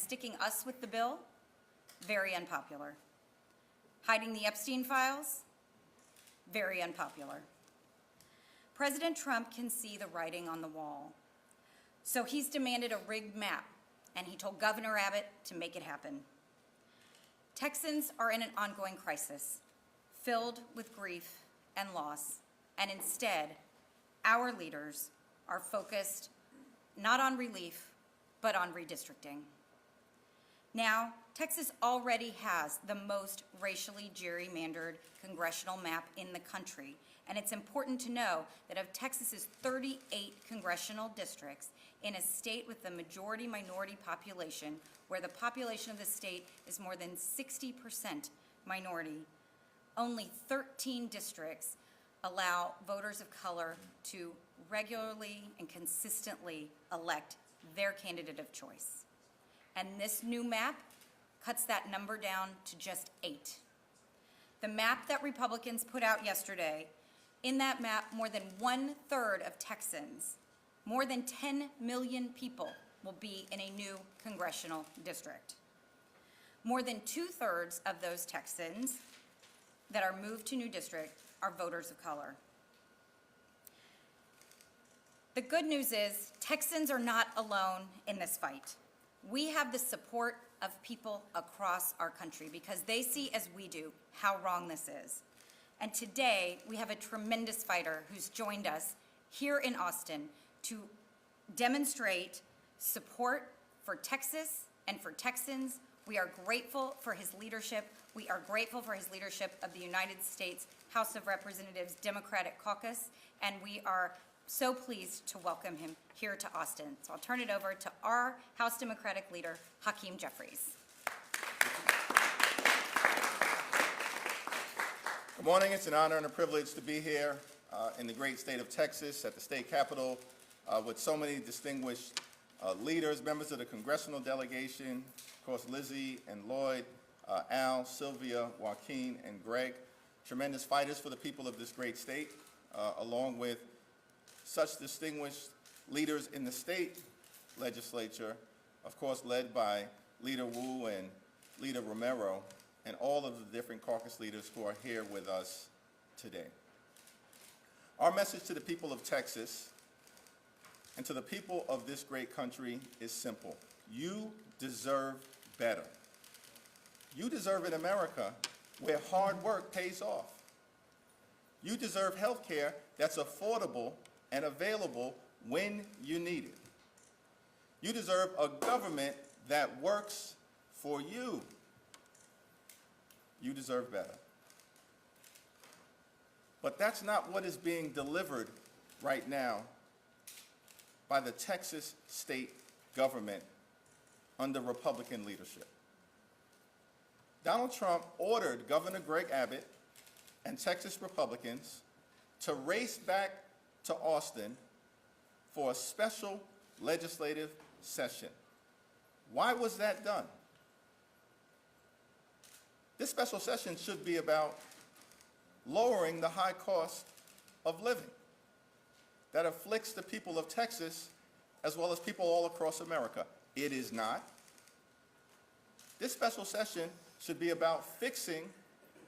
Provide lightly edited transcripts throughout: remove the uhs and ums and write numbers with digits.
sticking us with the bill, very unpopular. Hiding the Epstein files, very unpopular. President Trump can see the writing on the wall. So he's demanded a rigged map, and he told Governor Abbott to make it happen. Texans are in an ongoing crisis, filled with grief and loss, and instead, our leaders are focused not on relief, but on redistricting. Now, Texas already has the most racially gerrymandered congressional map in the country, and it's important to know that of Texas's 38 congressional districts, in a state with the majority minority population, where the population of the state is more than 60% minority, only 13 districts allow voters of color to regularly and consistently elect their candidate of choice. And this new map cuts that number down to just 8. The map that Republicans put out yesterday, in that map, more than 1/3 of Texans, more than 10 million people, will be in a new congressional district. More than 2/3 of those Texans that are moved to new district are voters of color. The good news is Texans are not alone in this fight. We have the support of people across our country because they see, as we do, how wrong this is. And today, we have a tremendous fighter who's joined us here in Austin to demonstrate support for Texas and for Texans. We are grateful for his leadership. We are grateful for his leadership of the United States House of Representatives Democratic Caucus, and we are so pleased to welcome him here to Austin. So I'll turn it over to our House Democratic leader, Hakeem Jeffries. Good morning. It's an honor and a privilege to be here in the great state of Texas at the state capitol with so many distinguished leaders, members of the congressional delegation, of course, Lizzie and Lloyd, Al, Sylvia, Walkin, and Greg, tremendous fighters for the people of this great state, along with such distinguished leaders in the state legislature, of course, led by Leader Wu and Leader Romero, and all of the different caucus leaders who are here with us today. Our message to the people of Texas and to the people of this great country is simple. You deserve better. You deserve an America where hard work pays off. You deserve health care that's affordable and available when you need it. You deserve a government that works for you. You deserve better. But that's not what is being delivered right now by the Texas state government under Republican leadership. Donald Trump ordered Governor Greg Abbott and Texas Republicans to race back to Austin for a special legislative session. Why was that done? This special session should be about lowering the high cost of living that afflicts the people of Texas as well as people all across America. It is not. This special session should be about fixing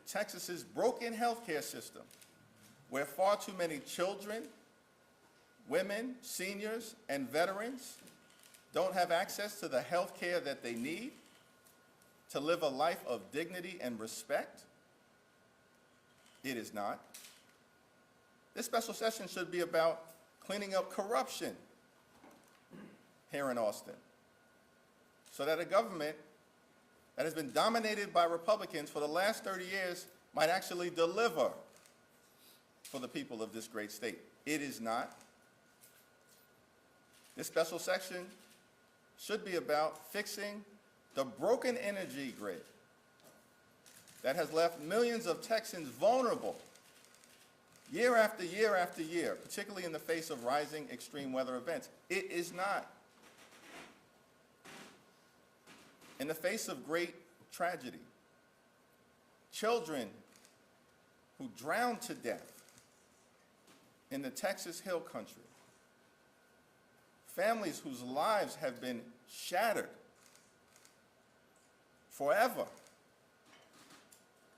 Texas's broken healthcare system, where far too many children, women, seniors, and veterans don't have access to the health care that they need to live a life of dignity and respect. It is not. This special session should be about cleaning up corruption here in Austin, so that a government that has been dominated by Republicans for the last 30 years might actually deliver for the people of this great state. It is not. This special session should be about fixing the broken energy grid that has left millions of Texans vulnerable year after year after year, particularly in the face of rising extreme weather events. It is not. In the face of great tragedy, children who drowned to death in the Texas Hill Country, families whose lives have been shattered forever.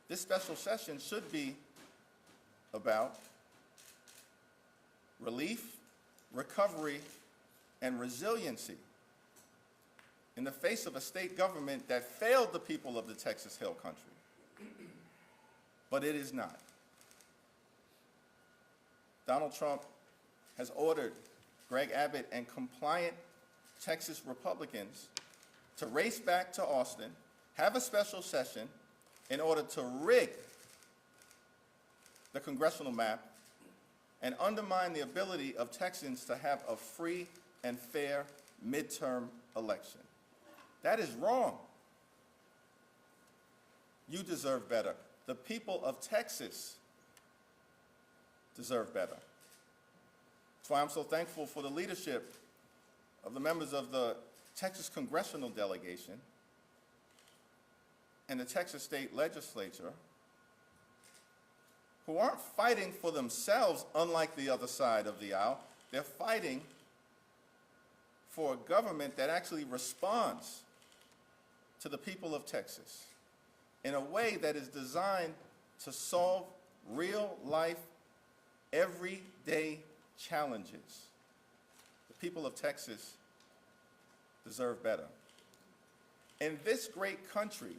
This special session should be about relief, recovery, and resiliency in the face of a state government that failed the people of the Texas Hill Country. But it is not. Donald Trump has ordered Greg Abbott and compliant Texas Republicans to race back to Austin, have a special session in order to rig the congressional map and undermine the ability of Texans to have a free and fair midterm election. That is wrong. You deserve better. The people of Texas deserve better. That's why I'm so thankful for the leadership of the members of the Texas Congressional Delegation and the Texas State Legislature, who aren't fighting for themselves, unlike the other side of the aisle. They're fighting for a government that actually responds to the people of Texas in a way that is designed to solve real-life, everyday challenges. The people of Texas deserve better. In this great country,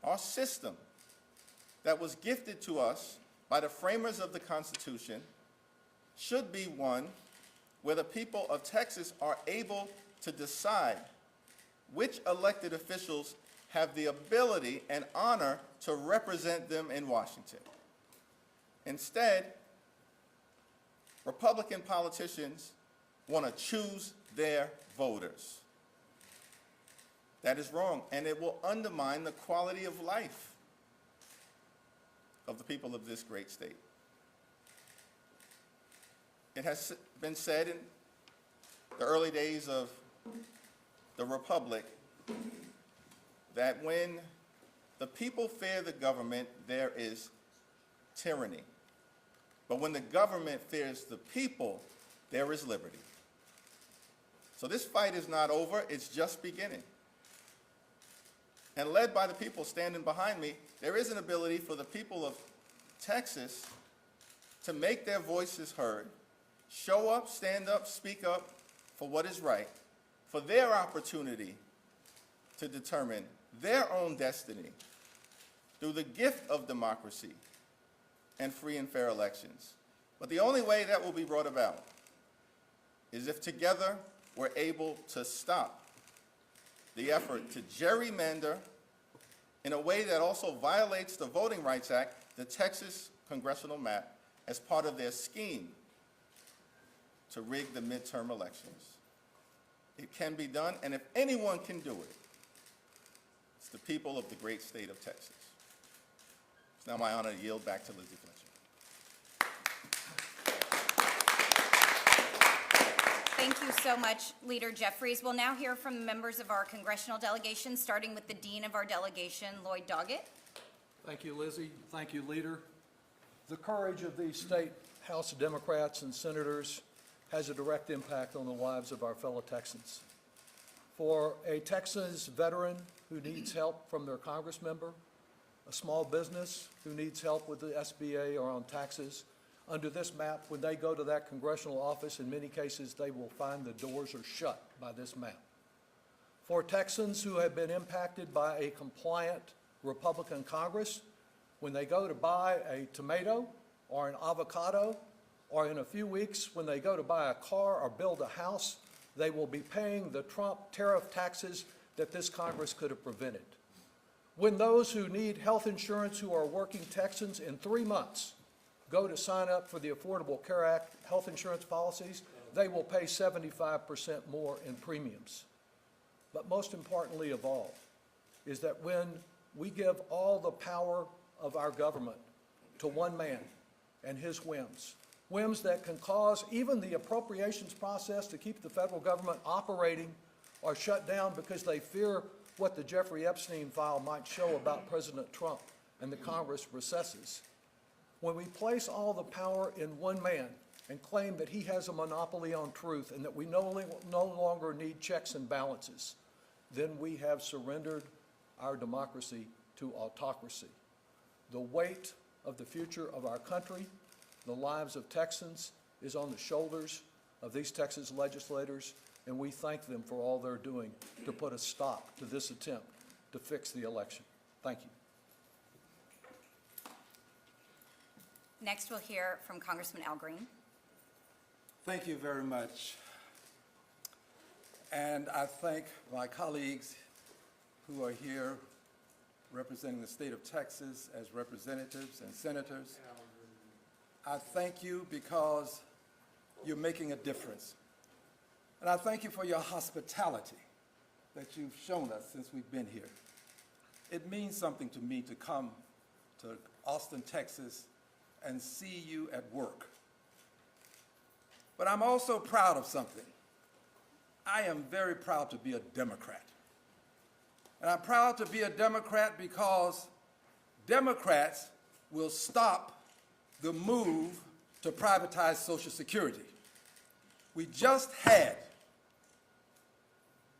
our system that was gifted to us by the framers of the Constitution should be one where the people of Texas are able to decide which elected officials have the ability and honor to represent them in Washington. Instead, Republican politicians want to choose their voters. That is wrong, and it will undermine the quality of life of the people of this great state. It has been said in the early days of the Republic that when the people fear the government, there is tyranny. But when the government fears the people, there is liberty. So this fight is not over, it's just beginning. And led by the people standing behind me, there is an ability for the people of Texas to make their voices heard, show up, stand up, speak up for what is right, for their opportunity to determine their own destiny through the gift of democracy and free and fair elections. But the only way that will be brought about is if together we're able to stop the effort to gerrymander in a way that also violates the Voting Rights Act, the Texas congressional map, as part of their scheme to rig the midterm elections. It can be done, and if anyone can do it, it's the people of the great state of Texas. It's now my honor to yield back to Lizzie Fletcher. Thank you so much, Leader Jeffries. We'll now hear from the members of our congressional delegation, starting with the Dean of our delegation, Lloyd Doggett. Thank you, Lizzie. Thank you, Leader. The courage of these state House of Democrats and senators has a direct impact on the lives of our fellow Texans. For a Texas veteran who needs help from their Congress member, a small business who needs help with the SBA or on taxes, under this map, when they go to that congressional office, in many cases, they will find the doors are shut by this map. For Texans who have been impacted by a compliant Republican Congress, when they go to buy a tomato or an avocado, or in a few weeks, when they go to buy a car or build a house, they will be paying the Trump tariff taxes that this Congress could have prevented. When those who need health insurance who are working Texans in 3 months go to sign up for the Affordable Care Act health insurance policies, they will pay 75% more in premiums. But most importantly of all is that when we give all the power of our government to one man and his whims that can cause even the appropriations process to keep the federal government operating or shut down because they fear what the Jeffrey Epstein file might show about President Trump and the Congress recesses. When we place all the power in one man and claim that he has a monopoly on truth and that we no longer need checks and balances, then we have surrendered our democracy to autocracy. The weight of the future of our country, the lives of Texans, is on the shoulders of these Texas legislators, and we thank them for all they're doing to put a stop to this attempt to fix the election. Thank you. Next, we'll hear from Congressman Al Green. Thank you very much. And I thank my colleagues who are here representing the state of Texas as representatives and senators. I thank you because you're making a difference. And I thank you for your hospitality that you've shown us since we've been here. It means something to me to come to Austin, Texas, and see you at work. But I'm also proud of something. I am very proud to be a Democrat. And I'm proud to be a Democrat because Democrats will stop the move to privatize Social Security. We just had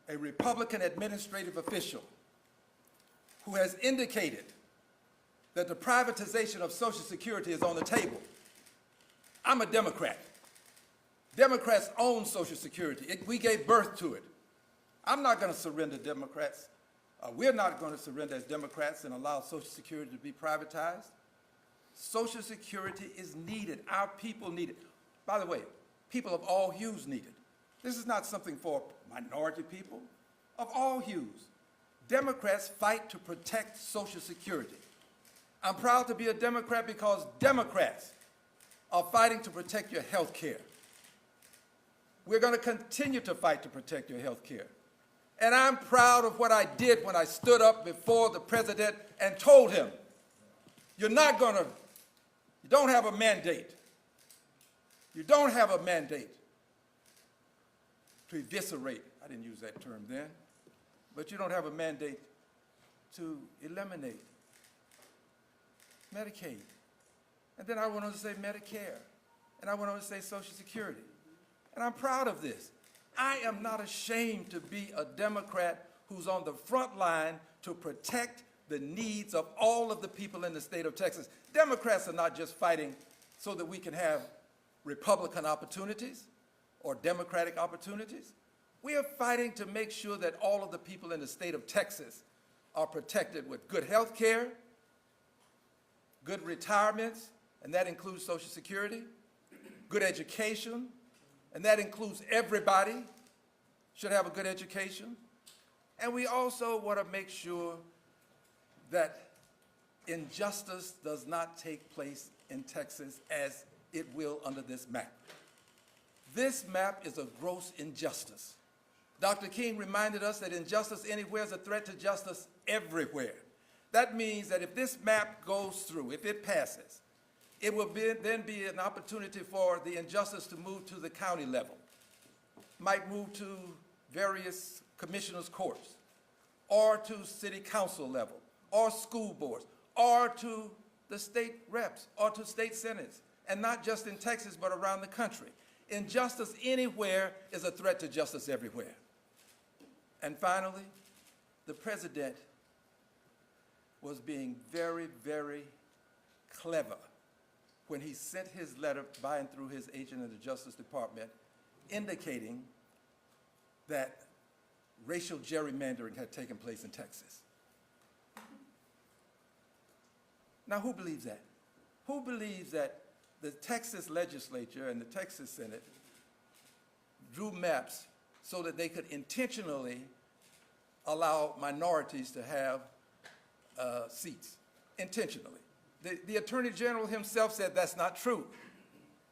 a Republican administrative official who has indicated that the privatization of Social Security is on the table. I'm a Democrat. Democrats own Social Security. We gave birth to it. I'm not going to surrender, Democrats. We're not going to surrender as Democrats and allow Social Security to be privatized. Social Security is needed. Our people need it. By the way, people of all hues need it. This is not something for minority people. Of all hues, Democrats fight to protect Social Security. I'm proud to be a Democrat because Democrats are fighting to protect your health care. We're going to continue to fight to protect your health care. And I'm proud of what I did when I stood up before the president and told him, you don't have a mandate. You don't have a mandate to eviscerate, I didn't use that term then, but you don't have a mandate to eliminate Medicaid. And then I went on to say Medicare. And I went on to say Social Security. And I'm proud of this. I am not ashamed to be a Democrat who's on the front line to protect the needs of all of the people in the state of Texas. Democrats are not just fighting so that we can have Republican opportunities or Democratic opportunities. We are fighting to make sure that all of the people in the state of Texas are protected with good health care, good retirements, and that includes Social Security, good education, and that includes everybody should have a good education. And we also want to make sure that injustice does not take place in Texas as it will under this map. This map is a gross injustice. Dr. King reminded us that injustice anywhere is a threat to justice everywhere. That means that if this map goes through, if it passes, it will then be an opportunity for the injustice to move to the county level, might move to various commissioners' courts, or to city council level, or school boards, or to the state reps, or to state senates, and not just in Texas, but around the country. Injustice anywhere is a threat to justice everywhere. And finally, the president was being very, very clever when he sent his letter by and through his agent in the Justice Department indicating that racial gerrymandering had taken place in Texas. Now, who believes that? Who believes that the Texas legislature and the Texas Senate drew maps so that they could intentionally allow minorities to have seats, intentionally? The Attorney General himself said that's not true.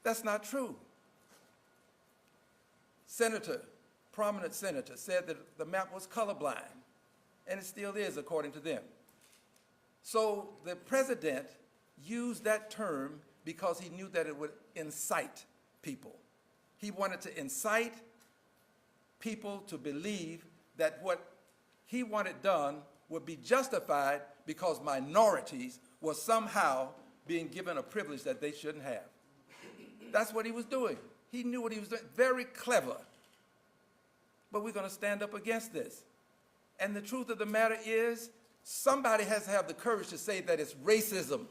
That's not true. Prominent senator, said that the map was colorblind, and it still is according to them. So the president used that term because he knew that it would incite people. He wanted to incite people to believe that what he wanted done would be justified because minorities were somehow being given a privilege that they shouldn't have. That's what he was doing. He knew what he was doing. Very clever. But we're going to stand up against this. And the truth of the matter is, somebody has to have the courage to say that it's racism.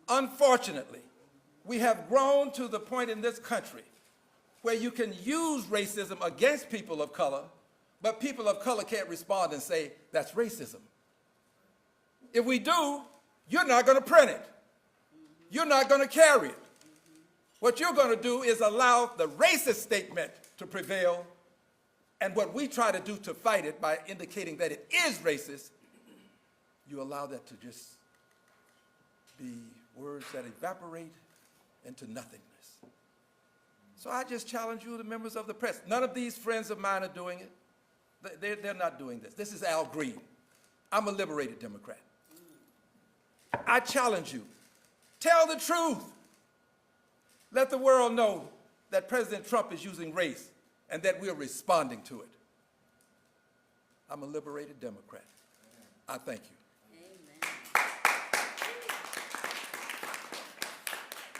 Unfortunately, we have grown to the point in this country where you can use racism against people of color, but people of color can't respond and say, that's racism. If we do, you're not going to print it. You're not going to carry it. What you're going to do is allow the racist statement to prevail, and what we try to do to fight it by indicating that it is racist, you allow that to just be words that evaporate into nothingness. So I just challenge you, the members of the press. None of these friends of mine are doing it. They're not doing this. This is Al Green. I'm a liberated Democrat. I challenge you. Tell the truth. Let the world know that President Trump is using race and that we're responding to it. I'm a liberated Democrat. I thank you.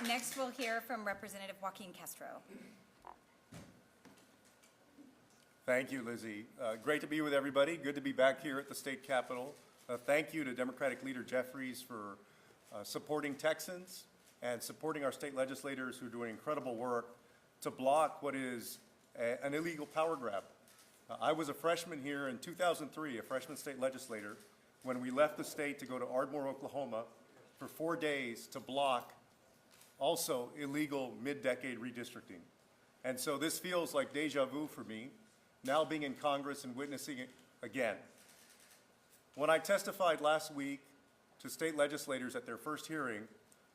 Next, we'll hear from Representative Walkin Castro. Thank you, Lizzie. Great to be with everybody. Good to be back here at the state capitol. Thank you to Democratic Leader Jeffries for supporting Texans and supporting our state legislators who are doing incredible work to block what is an illegal power grab. I was a freshman here in 2003, a freshman state legislator, when we left the state to go to Ardmore, Oklahoma for 4 days to block also illegal mid-decade redistricting. And so this feels like deja vu for me, now being in Congress and witnessing it again. When I testified last week to state legislators at their first hearing,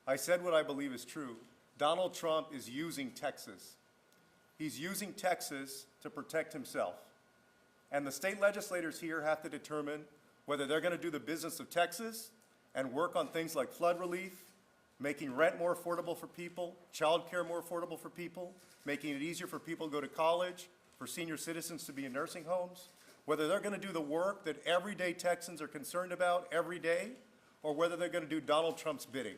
I said what I believe is true. Donald Trump is using Texas. He's using Texas to protect himself. And the state legislators here have to determine whether they're going to do the business of Texas and work on things like flood relief, making rent more affordable for people, child care more affordable for people, making it easier for people to go to college, for senior citizens to be in nursing homes, whether they're going to do the work that everyday Texans are concerned about every day, or whether they're going to do Donald Trump's bidding.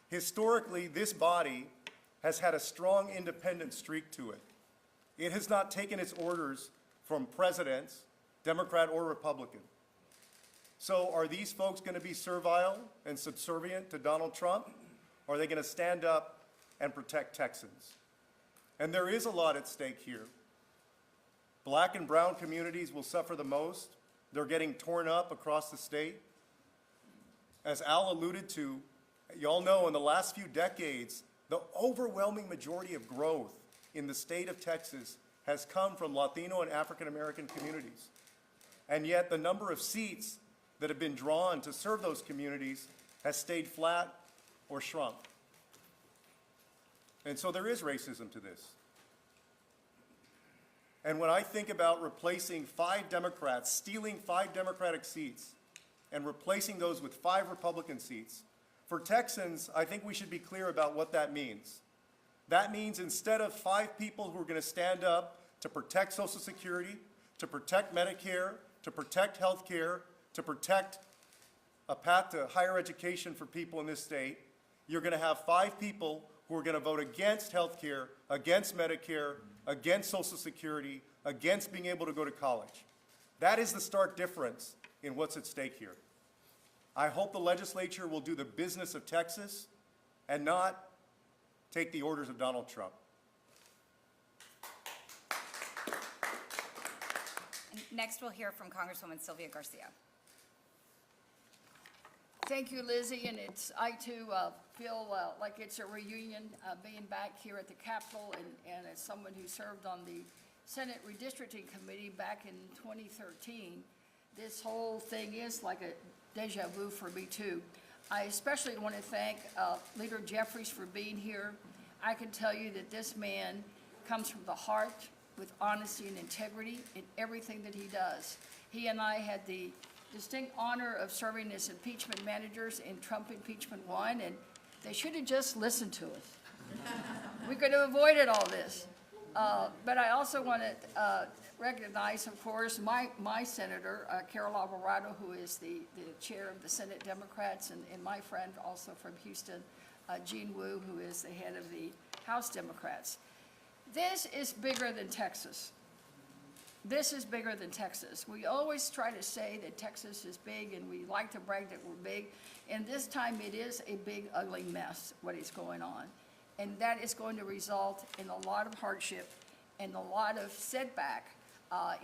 Historically, this body has had a strong independent streak to it. It has not taken its orders from presidents, Democrat or Republican. So are these folks going to be servile and subservient to Donald Trump? Or are they going to stand up and protect Texans? And there is a lot at stake here. Black and brown communities will suffer the most. They're getting torn up across the state. As Al alluded to, you all know in the last few decades, the overwhelming majority of growth in the state of Texas has come from Latino and African American communities. And yet the number of seats that have been drawn to serve those communities has stayed flat or shrunk. And so there is racism to this. And when I think about replacing 5 Democrats, stealing 5 Democratic seats, and replacing those with 5 Republican seats, for Texans, I think we should be clear about what that means. That means instead of 5 people who are going to stand up to protect Social Security, to protect Medicare, to protect health care, to protect a path to higher education for people in this state, you're going to have 5 people who are going to vote against health care, against Medicare, against Social Security, against being able to go to college. That is the stark difference in what's at stake here. I hope the legislature will do the business of Texas and not take the orders of Donald Trump. Next, we'll hear from Congresswoman Sylvia Garcia. Thank you, Lizzie, and I too feel like it's a reunion being back here at the Capitol, and as someone who served on the Senate Redistricting Committee back in 2013, this whole thing is like a deja vu for me too. I especially want to thank Leader Jeffries for being here. I can tell you that this man comes from the heart with honesty and integrity in everything that he does. He and I had the distinct honor of serving as impeachment managers in Trump impeachment 1, and they should have just listened to us. We could have avoided all this. But I also want to recognize, of course, my senator, Carol Alvarado, who is the chair of the Senate Democrats, and my friend also from Houston, Jean Wu, who is the head of the House Democrats. This is bigger than Texas. this is bigger than Texas. We always try to say that Texas is big, and we like to brag that we're big. And this time, it is a big, ugly mess, what is going on. And that is going to result in a lot of hardship and a lot of setback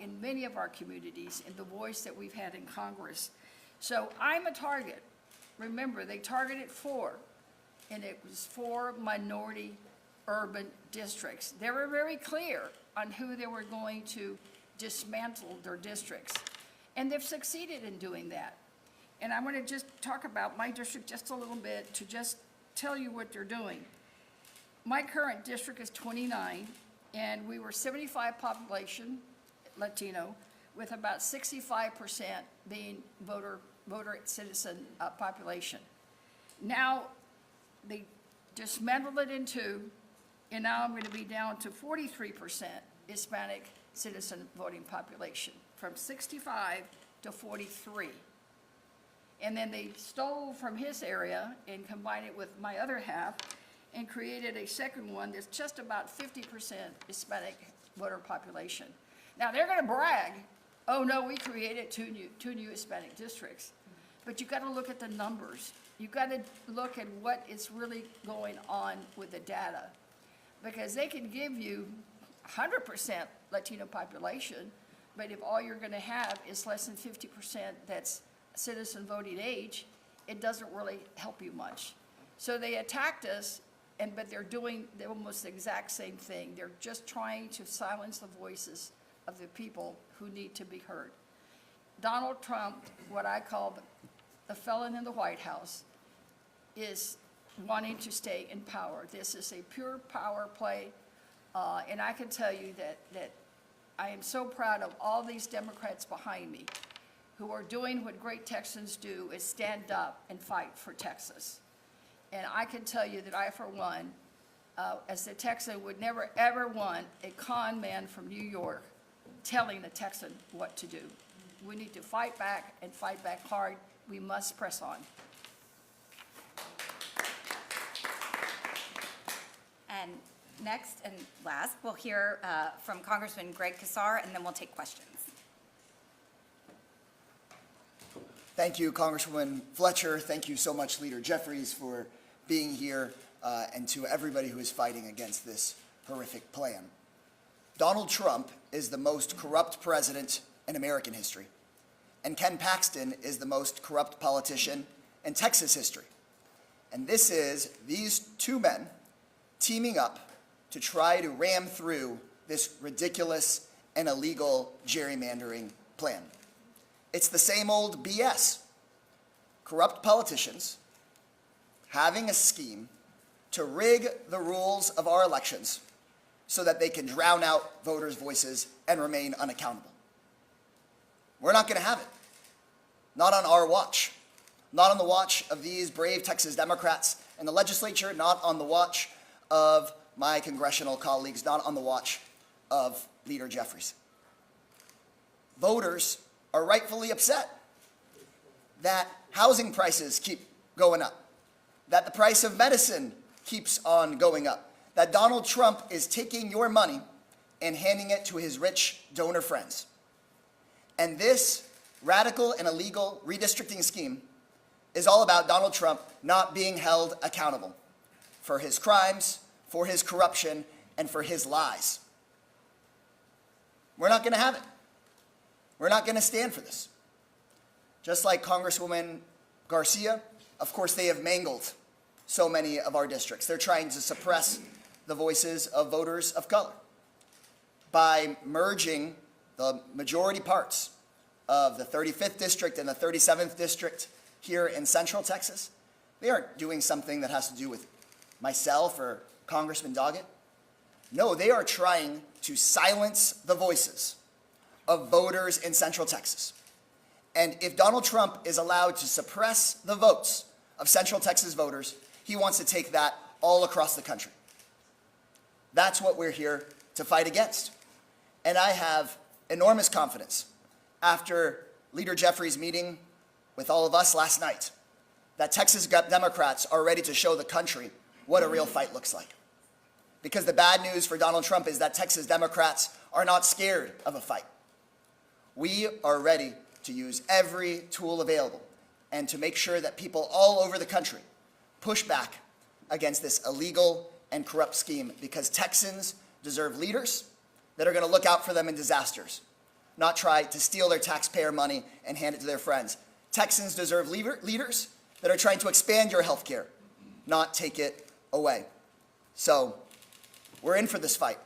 in many of our communities and the voice that we've had in Congress. So I'm a target. Remember, they targeted 4, and it was 4 minority urban districts. They were very clear on who they were going to dismantle their districts. And they've succeeded in doing that. And I'm going to just talk about my district just a little bit to just tell you what they're doing. My current district is 29, and we were 75 population, Latino, with about 65% being voter citizen population. Now, they dismantled it in 2, and now I'm going to be down to 43% Hispanic citizen voting population, from 65 to 43. And then they stole from his area and combined it with my other half and created a second one that's just about 50% Hispanic voter population. Now, they're going to brag, oh, no, we created two new Hispanic districts. But you've got to look at the numbers. You've got to look at what is really going on with the data. Because they can give you 100% Latino population, but if all you're going to have is less than 50% that's citizen voting age, it doesn't really help you much. So they attacked us, but they're doing almost the exact same thing. They're just trying to silence the voices of the people who need to be heard. Donald Trump, what I call the felon in the White House, is wanting to stay in power. This is a pure power play, and I can tell you that I am so proud of all these Democrats behind me who are doing what great Texans do, is stand up and fight for Texas. And I can tell you that I, for one, as a Texan, would never, ever want a con man from New York telling a Texan what to do. We need to fight back and fight back hard. We must press on. And next and last, we'll hear from Congressman Greg Casar, and then we'll take questions. Thank you, Congresswoman Fletcher. Thank you so much, Leader Jeffries, for being here, and to everybody who is fighting against this horrific plan. Donald Trump is the most corrupt president in American history, and Ken Paxton is the most corrupt politician in Texas history. And this is these 2 men teaming up to try to ram through this ridiculous and illegal gerrymandering plan. It's the same old BS. Corrupt politicians having a scheme to rig the rules of our elections so that they can drown out voters' voices and remain unaccountable. We're not going to have it. Not on our watch. Not on the watch of these brave Texas Democrats in the legislature, not on the watch of my congressional colleagues, not on the watch of Leader Jeffries. Voters are rightfully upset that housing prices keep going up, that the price of medicine keeps on going up, that Donald Trump is taking your money and handing it to his rich donor friends. And this radical and illegal redistricting scheme is all about Donald Trump not being held accountable for his crimes, for his corruption, and for his lies. We're not going to have it. We're not going to stand for this. Just like Congresswoman Garcia, of course, they have mangled so many of our districts. They're trying to suppress the voices of voters of color by merging the majority parts of the 35th district and the 37th district here in Central Texas. They aren't doing something that has to do with myself or Congressman Doggett. No, they are trying to silence the voices of voters in Central Texas. And if Donald Trump is allowed to suppress the votes of Central Texas voters, he wants to take that all across the country. That's what we're here to fight against. And I have enormous confidence after Leader Jeffries' meeting with all of us last night that Texas Democrats are ready to show the country what a real fight looks like. Because the bad news for Donald Trump is that Texas Democrats are not scared of a fight. We are ready to use every tool available and to make sure that people all over the country push back against this illegal and corrupt scheme, because Texans deserve leaders that are going to look out for them in disasters, not try to steal their taxpayer money and hand it to their friends. Texans deserve leaders that are trying to expand your health care, not take it away. So we're in for this fight,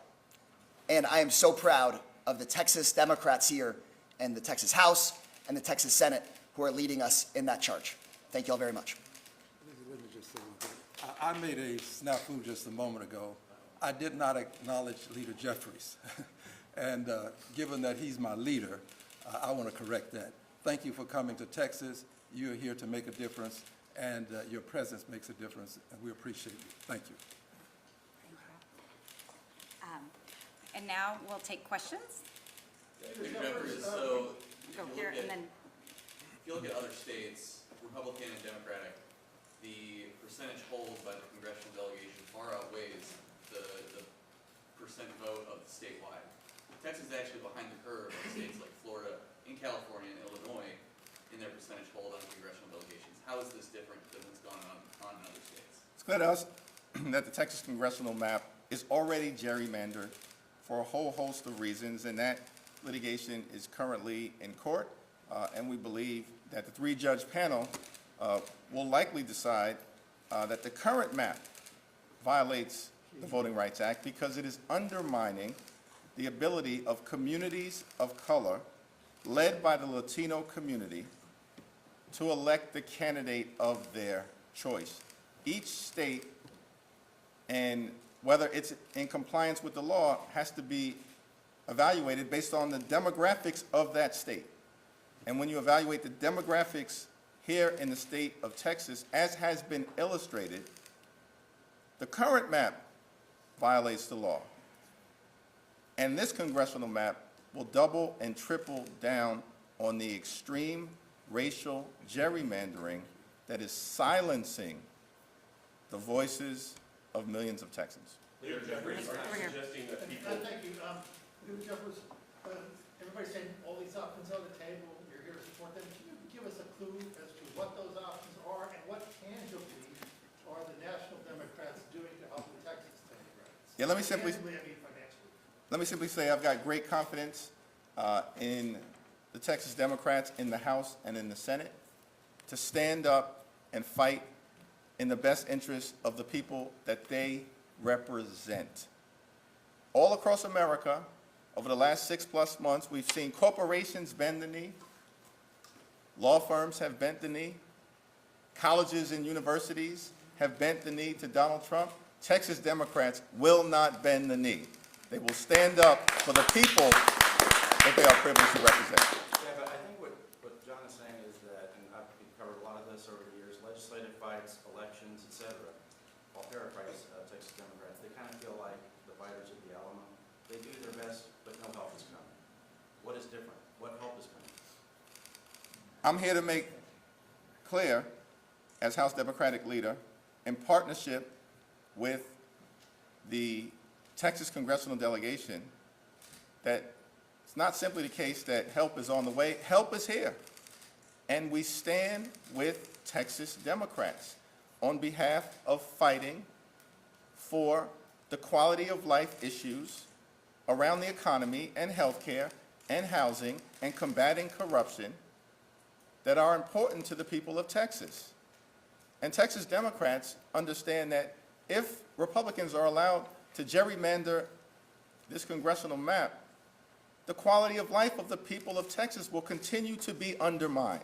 and I am so proud of the Texas Democrats here and the Texas House and the Texas Senate who are leading us in that charge. Thank you all very much. Let me just say one thing. I made a snafu just a moment ago. I did not acknowledge Leader Jeffries. And given that he's my leader, I want to correct that. Thank you for coming to Texas. You're here to make a difference, and your presence makes a difference, and we appreciate you. Thank you. And now we'll take questions. Jeffries, so Go here and then, if you look at other states, Republican and Democratic, the percentage hold by the congressional delegation far outweighs the percent vote of the statewide. Texas is actually behind the curve of states like Florida, in California, and Illinois in their percentage hold on congressional delegations. How is this different than what's going on in other states? It's clear to us that the Texas congressional map is already gerrymandered for a whole host of reasons, and that litigation is currently in court, and we believe that the three-judge panel will likely decide that the current map violates the Voting Rights Act because it is undermining the ability of communities of color led by the Latino community to elect the candidate of their choice. Each state, and whether it's in compliance with the law, has to be evaluated based on the demographics of that state. And when you evaluate the demographics here in the state of Texas, as has been illustrated, the current map violates the law. And this congressional map will double and triple down on the extreme racial gerrymandering that is silencing the voices of millions of Texans. Leader Jeffries, are you suggesting that people... Thank you. Leader Jeffries, everybody's saying all these options on the table, you're here to support them. Can you give us a clue as to what those options are and what tangibly are the National Democrats doing to help the Texas Democrats? Yeah, let me simply say I've got great confidence in the Texas Democrats in the House and in the Senate to stand up and fight in the best interest of the people that they represent. All across America, over the last 6+ months, we've seen corporations bend the knee, law firms have bent the knee, colleges and universities have bent the knee to Donald Trump. Texas Democrats will not bend the knee. They will stand up for the people that they are privileged to represent. Yeah, but I think what John is saying is that, and I've covered a lot of this over the years, legislative fights, elections, et cetera. I'll paraphrase Texas Democrats. They kind of feel like the fighters of the Alamo. They do their best, but no help is coming. What is different? What help is coming? I'm here to make clear, as House Democratic leader, in partnership with the Texas Congressional Delegation, that it's not simply the case that help is on the way, help is here. And we stand with Texas Democrats on behalf of fighting for the quality of life issues around the economy and healthcare and housing and combating corruption that are important to the people of Texas. And Texas Democrats understand that if Republicans are allowed to gerrymander this congressional map, the quality of life of the people of Texas will continue to be undermined.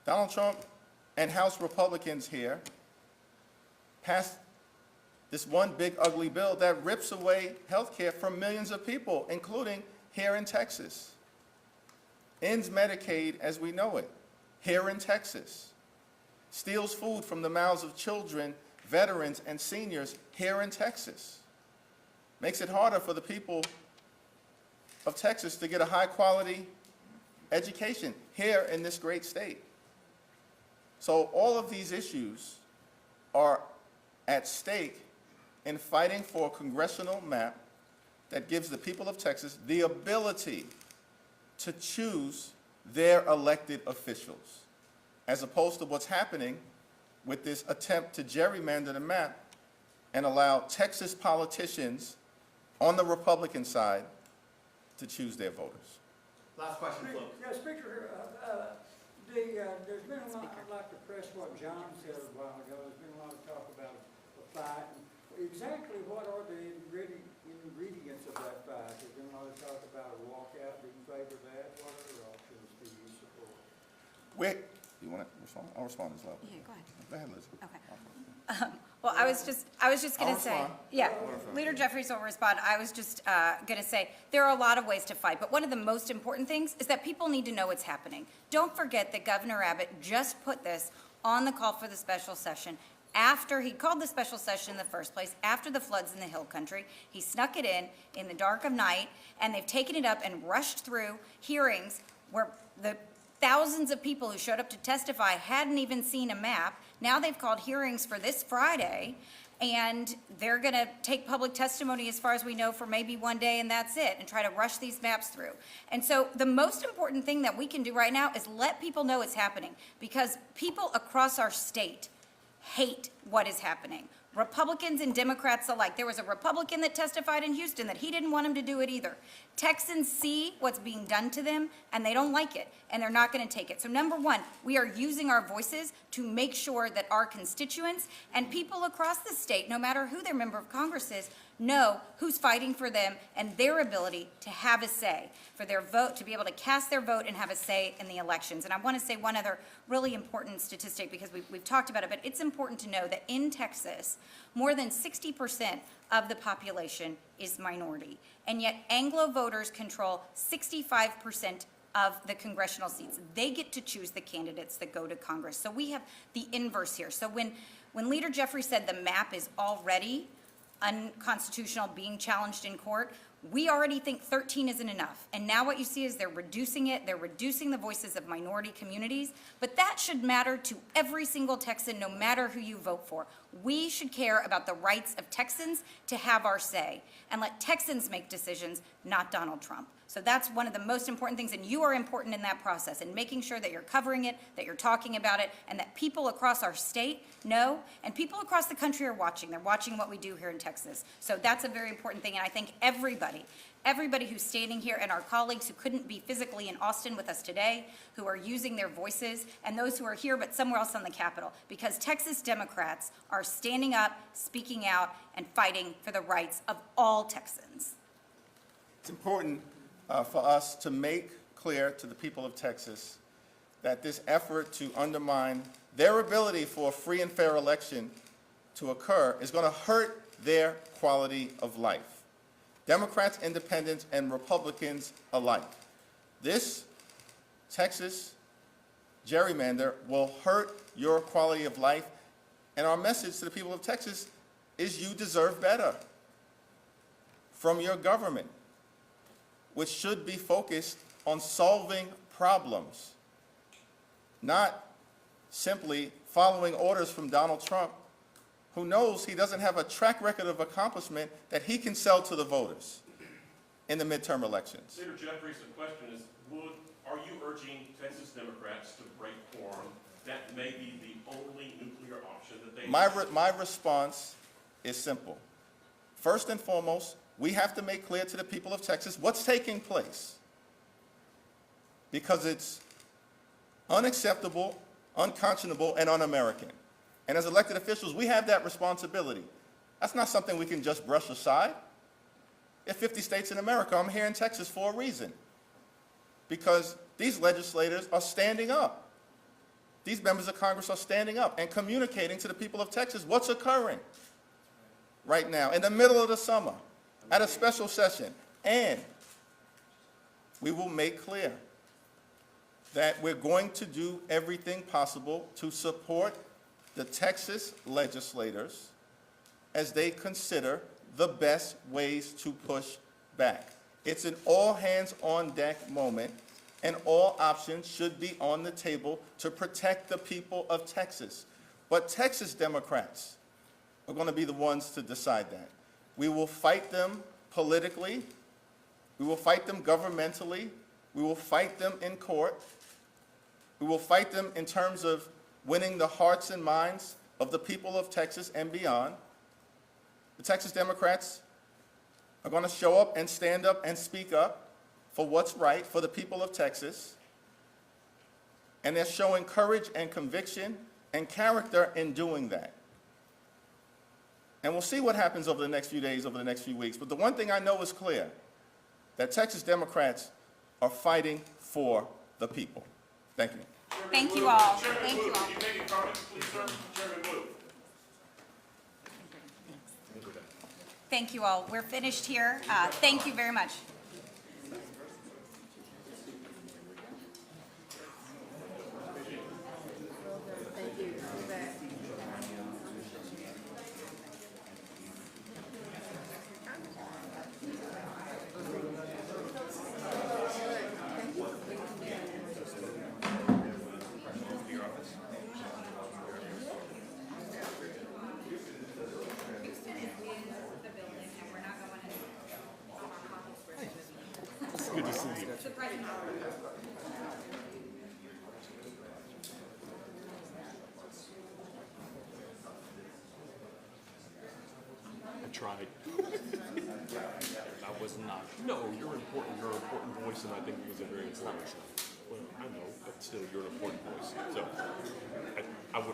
Donald Trump and House Republicans here passed this one big ugly bill that rips away health care from millions of people, including here in Texas. Ends Medicaid as we know it, here in Texas. Steals food from the mouths of children, veterans, and seniors here in Texas. Makes it harder for the people of Texas to get a high-quality education here in this great state. So all of these issues are at stake in fighting for a congressional map that gives the people of Texas the ability to choose their elected officials, as opposed to what's happening with this attempt to gerrymander the map and allow Texas politicians on the Republican side to choose their voters. Last question, folks. Yeah, Speaker, there's been a lot, I'd like to press what John said a while ago, there's been a lot of talk about a fight. Exactly what are the ingredients of that fight? There's been a lot of talk about a walkout. Do you favor that? What other options do you support? You want to respond? I'll respond as well. Yeah, go ahead. Go ahead, Liz. Okay. Well, I was just going I'll to say, respond. yeah, Leader Jeffries will respond. I was just going to say, there are a lot of ways to fight, but one of the most important things is that people need to know what's happening. Don't forget that Governor Abbott just put this on the call for the special session after he called the special session in the first place, after the floods in the Hill Country. He snuck it in the dark of night, and they've taken it up and rushed through hearings where the thousands of people who showed up to testify hadn't even seen a map. Now they've called hearings for this Friday, and they're going to take public testimony, as far as we know, for maybe one day, and that's it, and try to rush these maps through. And so the most important thing that we can do right now is let people know it's happening, because people across our state hate what is happening. Republicans and Democrats alike. There was a Republican that testified in Houston that he didn't want him to do it either. Texans see what's being done to them, and they don't like it, and they're not going to take it. So number one, we are using our voices to make sure that our constituents and people across the state, no matter who their member of Congress is, know who's fighting for them and their ability to have a say, for their vote, to be able to cast their vote and have a say in the elections. And I want to say one other really important statistic, because we've talked about it, but it's important to know that in Texas, more than 60% of the population is minority, and yet Anglo voters control 65% of the congressional seats. They get to choose the candidates that go to Congress. So we have the inverse here. So when Leader Jeffries said the map is already unconstitutional, being challenged in court, we already think 13 isn't enough. And now what you see is they're reducing it. They're reducing the voices of minority communities. But that should matter to every single Texan, no matter who you vote for. We should care about the rights of Texans to have our say, and let Texans make decisions, not Donald Trump. So that's one of the most important things, and you are important in that process, and making sure that you're covering it, that you're talking about it, and that people across our state know, and people across the country are watching. They're watching what we do here in Texas. So that's a very important thing, and I think everybody who's standing here, and our colleagues who couldn't be physically in Austin with us today, who are using their voices, and those who are here but somewhere else on the Capitol, because Texas Democrats are standing up, speaking out, and fighting for the rights of all Texans. It's important for us to make clear to the people of Texas that this effort to undermine their ability for a free and fair election to occur is going to hurt their quality of life. Democrats, independents, and Republicans alike. This Texas gerrymander will hurt your quality of life, and our message to the people of Texas is you deserve better from your government, which should be focused on solving problems, not simply following orders from Donald Trump, who knows he doesn't have a track record of accomplishment that he can sell to the voters in the midterm elections. Leader Jeffries, the question is, are you urging Texas Democrats to break quorum? That may be the only nuclear option that they have. My response is simple. First and foremost, we have to make clear to the people of Texas what's taking place, because it's unacceptable, unconscionable, and un-American. And as elected officials, we have that responsibility. That's not something we can just brush aside. There are 50 states in America. I'm here in Texas for a reason, because these legislators are standing up. These members of Congress are standing up and communicating to the people of Texas what's occurring right now in the middle of the summer at a special session. And we will make clear that we're going to do everything possible to support the Texas legislators as they consider the best ways to push back. It's an all-hands-on-deck moment, and all options should be on the table to protect the people of Texas. But Texas Democrats are going to be the ones to decide that. We will fight them politically. We will fight them governmentally. We will fight them in court. We will fight them in terms of winning the hearts and minds of the people of Texas and beyond. The Texas Democrats are going to show up and stand up and speak up for what's right for the people of Texas. And they're showing courage and conviction and character in doing that. And we'll see what happens over the next few days, over the next few weeks. But the one thing I know is clear, that Texas Democrats are fighting for the people. Thank you. Thank you all. Chairman Thank you Blue, all. can you make a comment, please, sir? Chairman Blue. Thank you all. We're finished here. Thank you very much. I tried. I was not. No, you're important. You're an important voice, and I think it was a very inspiring. Well, I know, but still, you're an important voice. So, I would